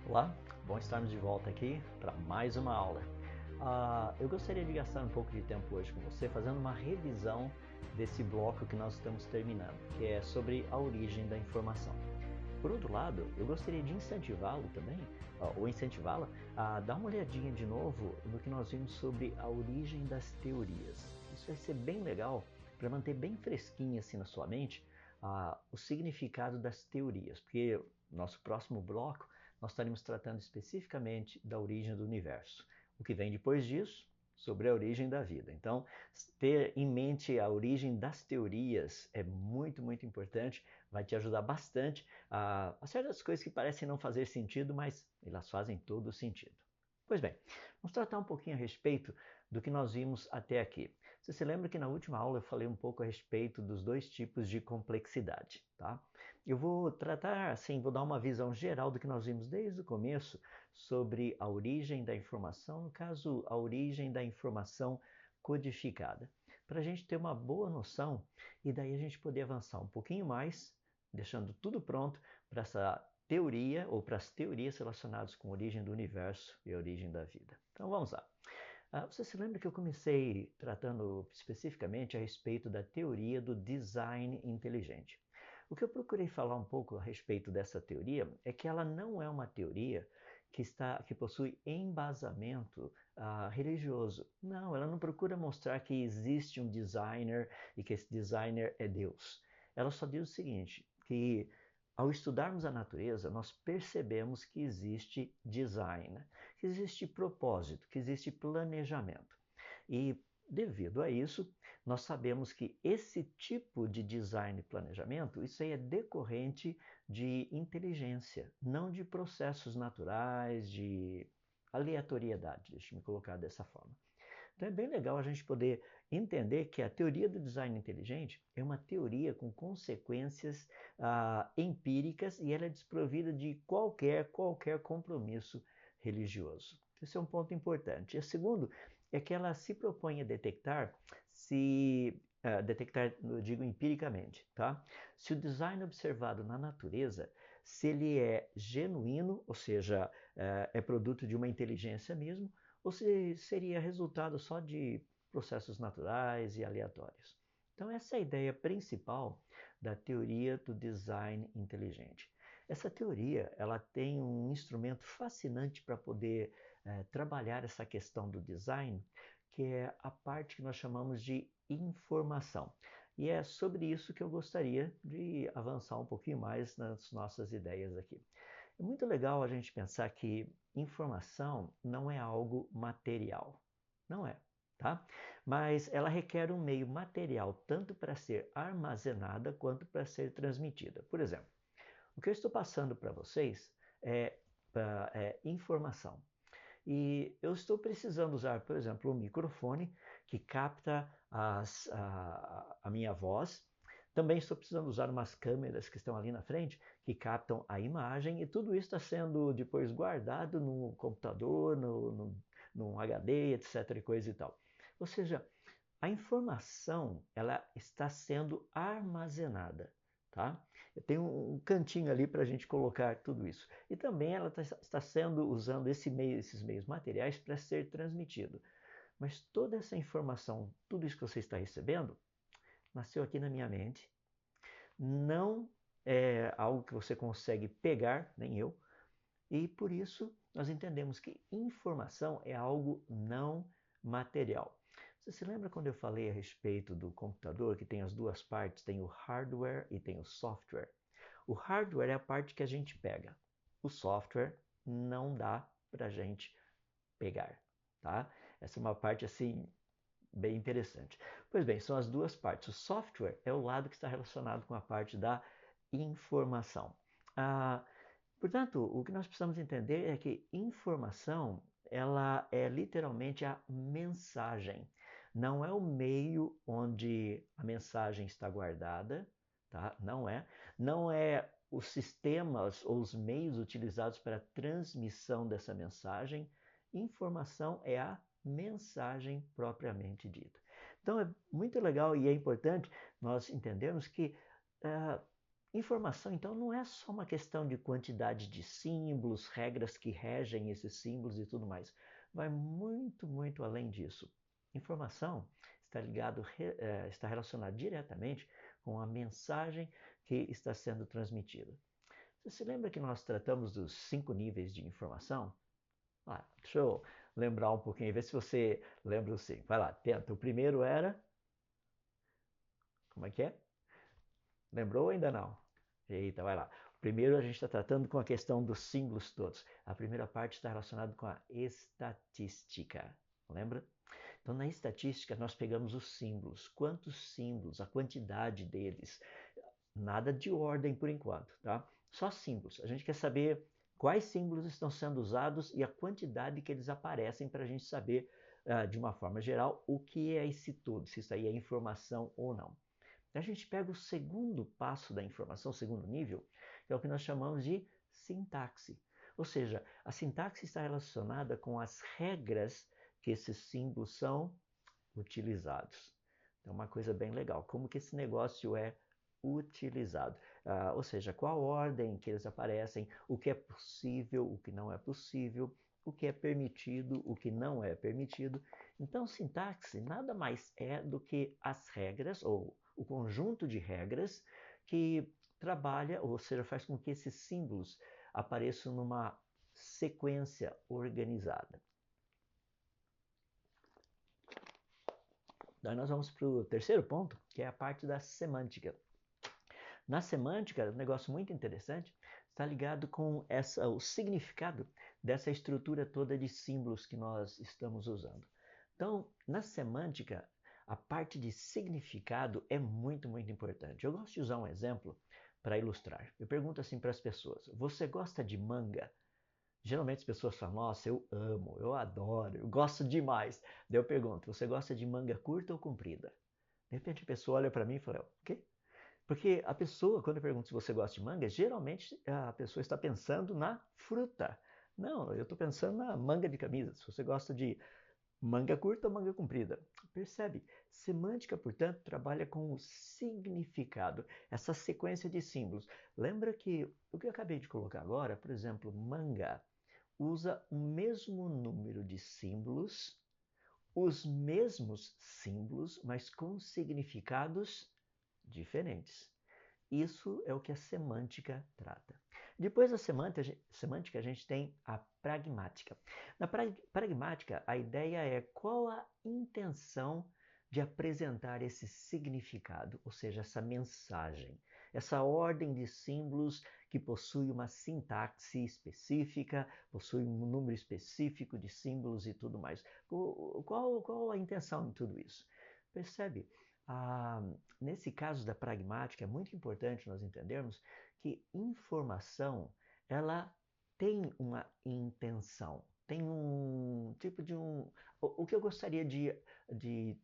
Olá, bom estarmos de volta aqui para mais uma aula. Eu gostaria de gastar um pouco de tempo hoje com você fazendo uma revisão desse bloco que nós estamos terminando, que é sobre a origem da informação. Por outro lado, eu gostaria de incentivá-lo também, ou incentivá-la, a dar uma olhadinha de novo no que nós vimos sobre a origem das teorias. Isso vai ser bem legal para manter bem fresquinho assim na sua mente o significado das teorias, porque no nosso próximo bloco nós estaremos tratando especificamente da origem do universo. O que vem depois disso, sobre a origem da vida. Então, ter em mente a origem das teorias é muito, muito importante, vai te ajudar bastante a certas coisas que parecem não fazer sentido, mas elas fazem todo o sentido. Pois bem, vamos tratar um pouquinho a respeito do que nós vimos até aqui. Você se lembra que na última aula eu falei um pouco a respeito dos dois tipos de complexidade, tá? Eu vou tratar, assim, vou dar uma visão geral do que nós vimos desde o começo sobre a origem da informação, no caso, a origem da informação codificada, para a gente ter uma boa noção e daí a gente poder avançar um pouquinho mais, deixando tudo pronto para essa teoria ou para as teorias relacionadas com a origem do universo e a origem da vida. Então vamos lá. Você se lembra que eu comecei tratando especificamente a respeito da teoria do design inteligente. O que eu procurei falar um pouco a respeito dessa teoria é que ela não é uma teoria que possui embasamento religioso. Não, ela não procura mostrar que existe um designer e que esse designer é Deus. Ela só diz o seguinte, que ao estudarmos a natureza, nós percebemos que existe design, que existe propósito, que existe planejamento. E devido a isso, nós sabemos que esse tipo de design e planejamento, isso aí é decorrente de inteligência, não de processos naturais, de aleatoriedade, deixa-me colocar dessa forma. Então é bem legal a gente poder entender que a teoria do design inteligente é uma teoria com consequências empíricas e ela é desprovida de qualquer compromisso religioso. Esse é um ponto importante. E o segundo é que ela se propõe a detectar detectar, eu digo empiricamente, tá? Se o design observado na natureza, se ele é genuíno, ou seja, é produto de uma inteligência mesmo, ou se seria resultado só de processos naturais e aleatórios. Então essa é a ideia principal da teoria do design inteligente. Essa teoria ela tem um instrumento fascinante para poder trabalhar essa questão do design, que é a parte que nós chamamos de informação. E é sobre isso que eu gostaria de avançar um pouquinho mais nas nossas ideias aqui. É muito legal a gente pensar que informação não é algo material. Não é, tá? Mas ela requer um meio material tanto para ser armazenada quanto para ser transmitida. Por exemplo, o que eu estou passando para vocês é informação. E eu estou precisando usar, por exemplo, um microfone que capta a minha voz. Também estou precisando usar umas câmeras que estão ali na frente que captam a imagem e tudo isso está sendo depois guardado no computador, no HD, etc. e coisa e tal. Ou seja, a informação ela está sendo armazenada. Tá? Eu tenho um cantinho ali para a gente colocar tudo isso. E também ela está sendo usando esses meios materiais para ser transmitido. Mas toda essa informação, tudo isso que você está recebendo, nasceu aqui na minha mente. Não é algo que você consegue pegar, nem eu. E por isso nós entendemos que informação é algo não material. Você se lembra quando eu falei a respeito do computador, que tem as duas partes, tem o hardware e tem o software? O hardware é a parte que a gente pega. O software não dá para a gente pegar, tá? Essa é uma parte assim bem interessante. Pois bem, são as duas partes. O software é o lado que está relacionado com a parte da informação. Portanto, o que nós precisamos entender é que informação ela é literalmente a mensagem. Não é o meio onde a mensagem está guardada, tá? Não é. Não é os sistemas ou os meios utilizados para a transmissão dessa mensagem. Informação é a mensagem propriamente dita. Então é muito legal e é importante nós entendermos que Informação, então, não é só uma questão de quantidade de símbolos, regras que regem esses símbolos e tudo mais. Vai muito, muito além disso. Informação está relacionada diretamente com a mensagem que está sendo transmitida. Você se lembra que nós tratamos dos 5 níveis de informação? Deixa eu lembrar um pouquinho, ver se você lembra os 5. Vai lá, tenta. O primeiro era... Como é que é? Lembrou ou ainda não? Eita, vai lá. Primeiro a gente está tratando com a questão dos símbolos todos. A primeira parte está relacionada com a estatística. Lembra? Então, na estatística, nós pegamos os símbolos. Quantos símbolos, a quantidade deles. Nada de ordem por enquanto, tá? Só símbolos. A gente quer saber quais símbolos estão sendo usados e a quantidade que eles aparecem para a gente saber, de uma forma geral, o que é esse tudo, se isso aí é informação ou não. A gente pega o segundo passo da informação, o segundo nível, que é o que nós chamamos de sintaxe. Ou seja, a sintaxe está relacionada com as regras que esses símbolos são utilizados. Então, uma coisa bem legal, como que esse negócio é utilizado. Ou seja, qual ordem que eles aparecem, o que é possível, o que não é possível, o que é permitido, o que não é permitido. Então, sintaxe nada mais é do que as regras, ou o conjunto de regras que trabalha, ou seja, faz com que esses símbolos apareçam numa sequência organizada. Daí nós vamos para o terceiro ponto, que é a parte da semântica. Na semântica, um negócio muito interessante, está ligado com o significado dessa estrutura toda de símbolos que nós estamos usando. Então, na semântica, a parte de significado é muito, muito importante. Eu gosto de usar um exemplo para ilustrar. Eu pergunto assim para as pessoas: você gosta de manga? Geralmente as pessoas falam: nossa, eu amo, eu adoro, eu gosto demais. Daí eu pergunto: você gosta de manga curta ou comprida? De repente a pessoa olha para mim e fala: o quê? Porque a pessoa, quando eu pergunto se você gosta de manga, geralmente a pessoa está pensando na fruta. Não, eu estou pensando na manga de camisa. Se você gosta de manga curta ou manga comprida. Percebe? Semântica, portanto, trabalha com o significado, essa sequência de símbolos. Lembra que o que eu acabei de colocar agora, por exemplo, manga, usa o mesmo número de símbolos, os mesmos símbolos, mas com significados diferentes. Isso é o que a semântica trata. Depois da semântica, a gente tem a pragmática. Na pragmática, a ideia é qual a intenção de apresentar esse significado, ou seja, essa mensagem, essa ordem de símbolos que possui uma sintaxe específica, possui um número específico de símbolos e tudo mais. Qual a intenção em tudo isso? Percebe? Nesse caso da pragmática, é muito importante nós entendermos que informação, ela tem uma intenção, tem um tipo de um... O que eu gostaria de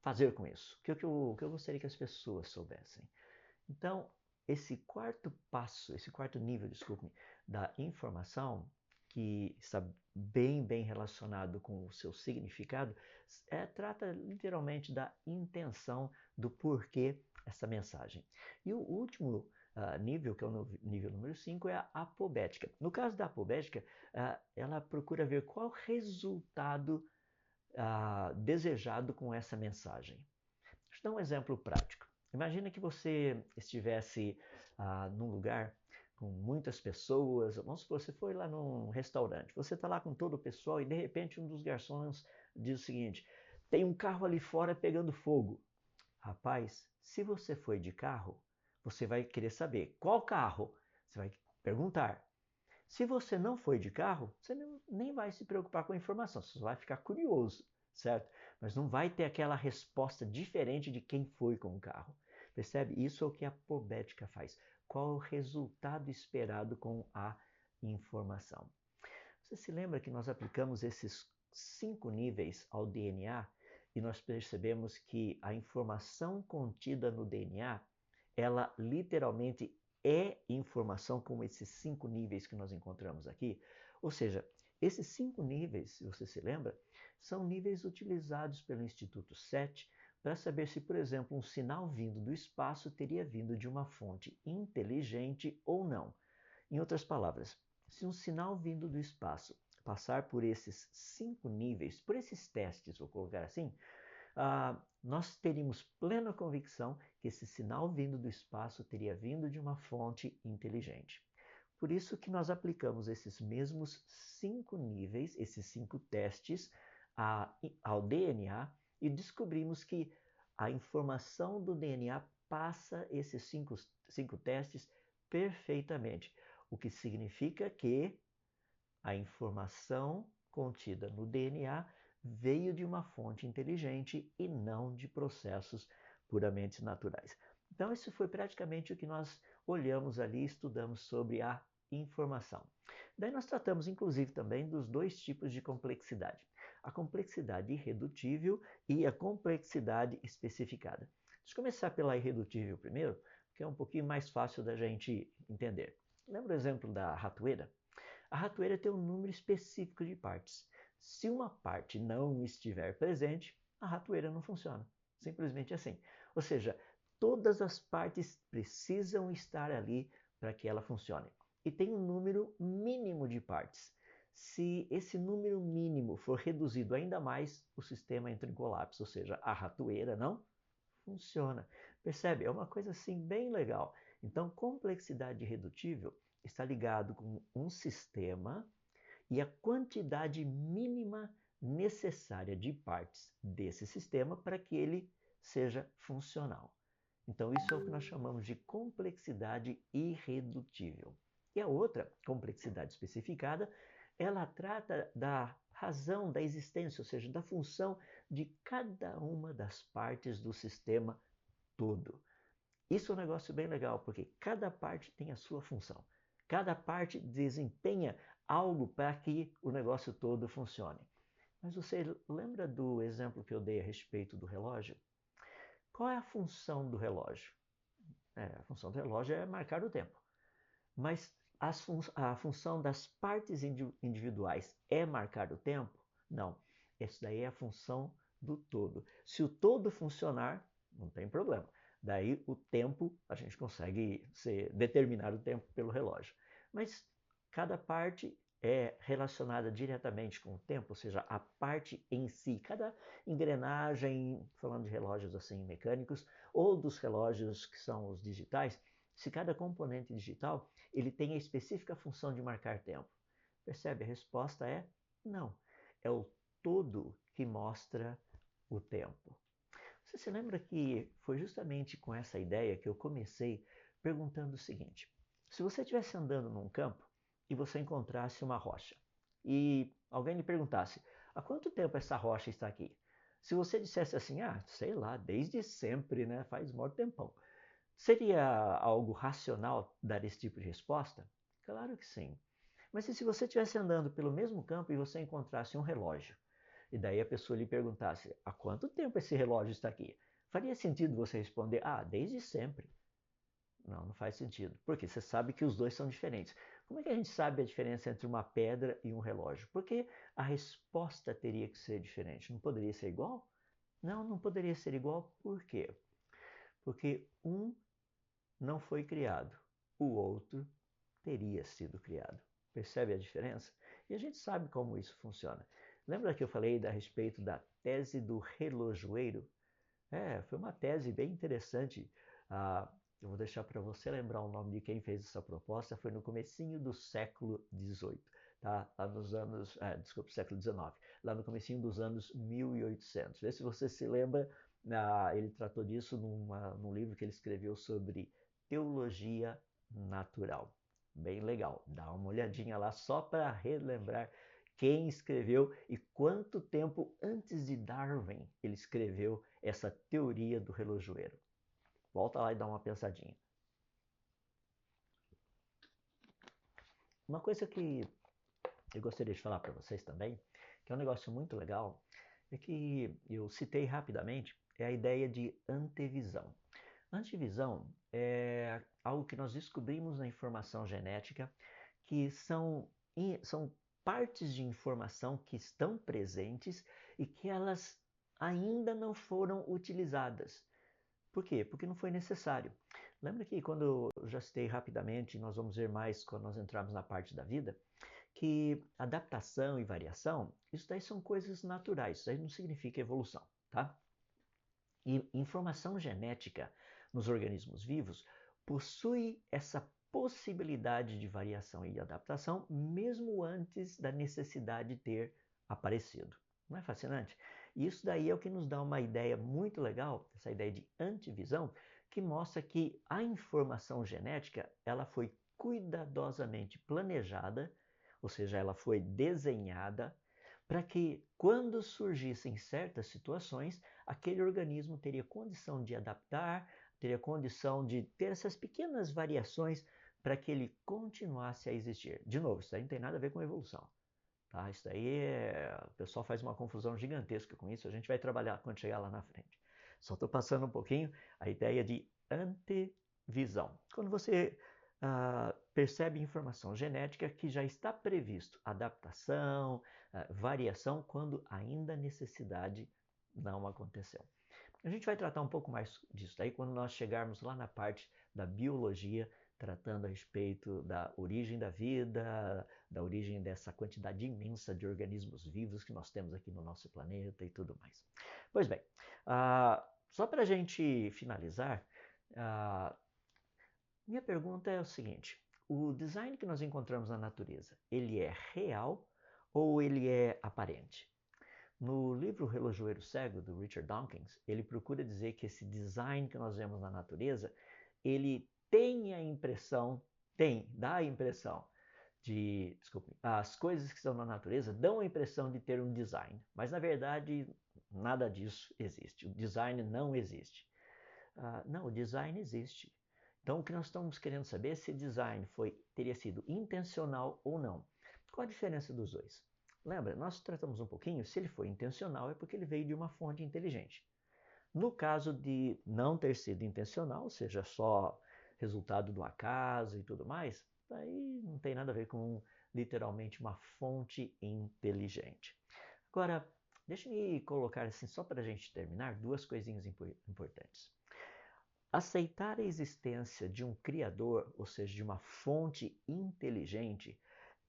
fazer com isso? O que eu gostaria que as pessoas soubessem? Então, esse quarto passo, esse quarto nível, desculpe-me, da informação, que está bem, bem relacionado com o seu significado, trata literalmente da intenção do porquê essa mensagem. E o último nível, que é o nível número 5, é a apobética. No caso da apobética, ela procura ver qual resultado desejado com essa mensagem. Deixa eu dar um exemplo prático. Imagina que você estivesse num lugar com muitas pessoas. Vamos supor, você foi lá num restaurante. Você está lá com todo o pessoal e de repente um dos garçons diz o seguinte: tem um carro ali fora pegando fogo. Rapaz, se você foi de carro, você vai querer saber qual carro. Você vai perguntar. Se você não foi de carro, você nem vai se preocupar com a informação, você vai ficar curioso, certo? Mas não vai ter aquela resposta diferente de quem foi com o carro. Percebe? Isso é o que a pobética faz. Qual é o resultado esperado com a informação? Você se lembra que nós aplicamos esses 5 níveis ao DNA e nós percebemos que a informação contida no DNA, ela literalmente é informação como esses 5 níveis que nós encontramos aqui. Ou seja, esses 5 níveis, se você se lembra, são níveis utilizados pelo Instituto SET para saber se, por exemplo, um sinal vindo do espaço teria vindo de uma fonte inteligente ou não. Em outras palavras, se um sinal vindo do espaço passar por esses 5 níveis, por esses testes, vou colocar assim, nós teríamos plena convicção que esse sinal vindo do espaço teria vindo de uma fonte inteligente. Por isso que nós aplicamos esses mesmos 5 níveis, esses 5 testes ao DNA e descobrimos que a informação do DNA passa esses 5 testes perfeitamente, o que significa que a informação contida no DNA veio de uma fonte inteligente e não de processos puramente naturais. Então, isso foi praticamente o que nós olhamos ali, estudamos sobre a informação. Daí nós tratamos, inclusive, também dos 2 tipos de complexidade. A complexidade irredutível e a complexidade especificada. Deixa eu começar pela irredutível primeiro, que é um pouquinho mais fácil da gente entender. Lembra o exemplo da ratoeira? A ratoeira tem um número específico de partes. Se uma parte não estiver presente, a ratoeira não funciona. Simplesmente assim. Ou seja, todas as partes precisam estar ali para que ela funcione. E tem um número mínimo de partes. Se esse número mínimo for reduzido ainda mais, o sistema entra em colapso, ou seja, a ratoeira não funciona. Percebe? É uma coisa assim bem legal. Então, complexidade irredutível está ligado com um sistema e a quantidade mínima necessária de partes desse sistema para que ele seja funcional. Então, isso é o que nós chamamos de complexidade irredutível. E a outra, complexidade especificada, ela trata da razão da existência, ou seja, da função de cada uma das partes do sistema todo. Isso é um negócio bem legal, porque cada parte tem a sua função. Cada parte desempenha algo para que o negócio todo funcione. Mas você lembra do exemplo que eu dei a respeito do relógio? Qual é a função do relógio? A função do relógio é marcar o tempo. Mas a função das partes individuais é marcar o tempo? Não. Essa daí é a função do todo. Se o todo funcionar, não tem problema. Daí o tempo, a gente consegue determinar o tempo pelo relógio. Mas cada parte é relacionada diretamente com o tempo, ou seja, a parte em si, cada engrenagem, falando de relógios assim mecânicos, ou dos relógios que são os digitais, se cada componente digital ele tem a específica função de marcar tempo. Percebe? A resposta é não. É o todo que mostra o tempo. Você se lembra que foi justamente com essa ideia que eu comecei perguntando o seguinte: se você estivesse andando num campo e você encontrasse uma rocha e alguém lhe perguntasse há quanto tempo essa rocha está aqui? Se você dissesse assim, sei lá, desde sempre, né? Faz mó tempão. Seria algo racional dar esse tipo de resposta? Claro que sim. Mas e se você estivesse andando pelo mesmo campo e você encontrasse um relógio? E daí a pessoa lhe perguntasse, há quanto tempo esse relógio está aqui? Faria sentido você responder, desde sempre. Não, não faz sentido. Porque você sabe que os dois são diferentes. Como é que a gente sabe a diferença entre uma pedra e um relógio? Porque a resposta teria que ser diferente. Não poderia ser igual? Não, não poderia ser igual. Por quê? Porque um não foi criado, o outro teria sido criado. Percebe a diferença? E a gente sabe como isso funciona. Lembra que eu falei a respeito da tese do relojoeiro? Foi uma tese bem interessante. Eu vou deixar para você lembrar o nome de quem fez essa proposta. Foi no comecinho do século XVIII, tá? Lá nos anos, século XIX, lá no comecinho dos anos 1800. Vê se você se lembra. Ele tratou disso num livro que ele escreveu sobre teologia natural. Bem legal. Dá uma olhadinha lá só para relembrar quem escreveu e quanto tempo antes de Darwin ele escreveu essa teoria do relojoeiro. Volta lá e dá uma pensadinha. Uma coisa que eu gostaria de falar para vocês também, que é um negócio muito legal, é que eu citei rapidamente, é a ideia de antevisão. Antevisão é algo que nós descobrimos na informação genética, que são partes de informação que estão presentes e que elas ainda não foram utilizadas. Por quê? Porque não foi necessário. Lembra que quando eu já citei rapidamente, nós vamos ver mais quando nós entrarmos na parte da vida, que adaptação e variação, isso daí são coisas naturais, isso aí não significa evolução, tá? E informação genética nos organismos vivos possui essa possibilidade de variação e adaptação mesmo antes da necessidade ter aparecido. Não é fascinante? Isso daí é o que nos dá uma ideia muito legal, essa ideia de antivisão, que mostra que a informação genética ela foi cuidadosamente planejada, ou seja, ela foi desenhada para que quando surgissem certas situações, aquele organismo teria condição de adaptar, teria condição de ter essas pequenas variações para que ele continuasse a existir. De novo, isso aí não tem nada a ver com evolução. Tá? Isso daí o pessoal faz uma confusão gigantesca com isso, a gente vai trabalhar quando chegar lá na frente. Só estou passando um pouquinho a ideia de antevisão. Quando você percebe informação genética que já está previsto adaptação, variação, quando ainda a necessidade não aconteceu. A gente vai tratar um pouco mais disso daí quando nós chegarmos lá na parte da biologia, tratando a respeito da origem da vida, da origem dessa quantidade imensa de organismos vivos que nós temos aqui no nosso planeta e tudo mais. Pois bem, só para a gente finalizar, minha pergunta é o seguinte: o design que nós encontramos na natureza, ele é real ou ele é aparente? No livro O Relojoeiro Cego, do Richard Dawkins, ele procura dizer que esse design que nós vemos na natureza, ele tem a impressão, dá a impressão as coisas que estão na natureza dão a impressão de ter um design, mas na verdade nada disso existe. O design não existe. Não, o design existe. Então, o que nós estamos querendo saber é se o design teria sido intencional ou não. Qual a diferença dos dois? Lembra, nós tratamos um pouquinho, se ele foi intencional é porque ele veio de uma fonte inteligente. No caso de não ter sido intencional, ou seja, só resultado do acaso e tudo mais, aí não tem nada a ver com literalmente uma fonte inteligente. Agora, deixe-me colocar assim, só para a gente terminar, duas coisinhas importantes. Aceitar a existência de um criador, ou seja, de uma fonte inteligente,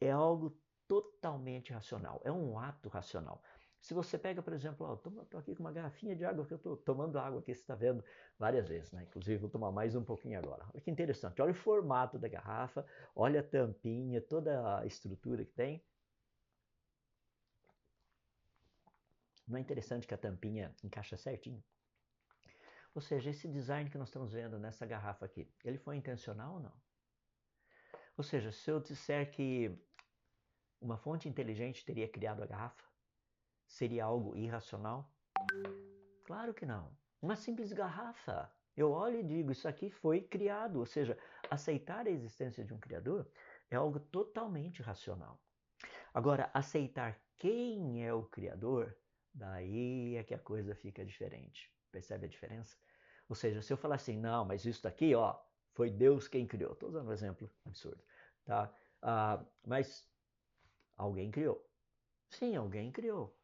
é algo totalmente racional, é um ato racional. Se você pega, por exemplo, estou aqui com uma garrafinha de água que eu estou tomando água aqui, você está vendo várias vezes, né? Inclusive vou tomar mais um pouquinho agora. Olha que interessante, olha o formato da garrafa, olha a tampinha, toda a estrutura que tem. Não é interessante que a tampinha encaixa certinho? Ou seja, esse design que nós estamos vendo nessa garrafa aqui, ele foi intencional ou não? Ou seja, se eu disser que uma fonte inteligente teria criado a garrafa, seria algo irracional? Claro que não. Uma simples garrafa. Eu olho e digo, isso aqui foi criado. Ou seja, aceitar a existência de um criador é algo totalmente racional. Agora, aceitar quem é o criador, daí é que a coisa fica diferente. Percebe a diferença? Ou seja, se eu falar assim, não, mas isso daqui, ó, foi Deus quem criou. Estou usando um exemplo absurdo, tá? Mas alguém criou. Sim, alguém criou.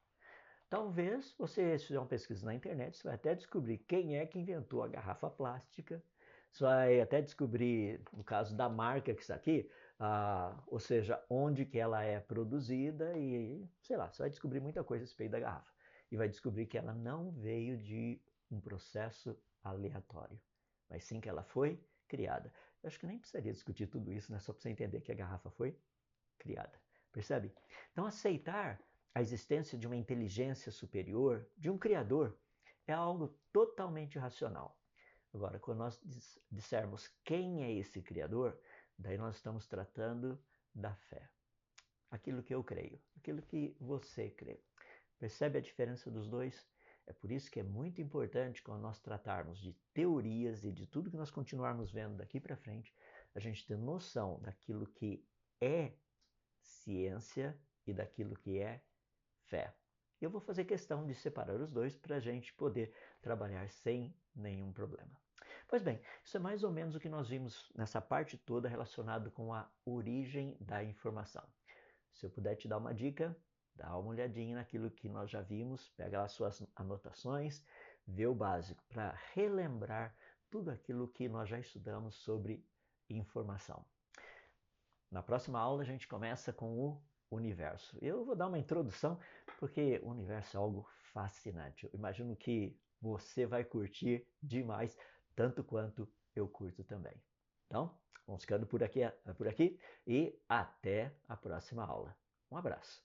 Talvez você, se fizer uma pesquisa na internet, você vai até descobrir quem é que inventou a garrafa plástica. Você vai até descobrir, no caso da marca que está aqui, ou seja, onde que ela é produzida e, sei lá, você vai descobrir muita coisa a respeito da garrafa. E vai descobrir que ela não veio de um processo aleatório, mas sim que ela foi criada. Eu acho que nem precisaria discutir tudo isso, né? Só para você entender que a garrafa foi criada. Percebe? Então, aceitar a existência de uma inteligência superior, de um criador, é algo totalmente racional. Agora, quando nós dissermos quem é esse criador, daí nós estamos tratando da fé. Aquilo que eu creio, aquilo que você crê. Percebe a diferença dos dois? É por isso que é muito importante quando nós tratarmos de teorias e de tudo que nós continuarmos vendo daqui para frente, a gente ter noção daquilo que é ciência e daquilo que é fé. Eu vou fazer questão de separar os dois para a gente poder trabalhar sem nenhum problema. Pois bem, isso é mais ou menos o que nós vimos nessa parte toda relacionado com a origem da informação. Se eu puder te dar uma dica, dá uma olhadinha naquilo que nós já vimos, pega lá suas anotações, vê o básico para relembrar tudo aquilo que nós já estudamos sobre informação. Na próxima aula a gente começa com o universo. Eu vou dar uma introdução porque o universo é algo fascinante. Eu imagino que você vai curtir demais, tanto quanto eu curto também. Então, vamos ficando por aqui e até a próxima aula. Um abraço.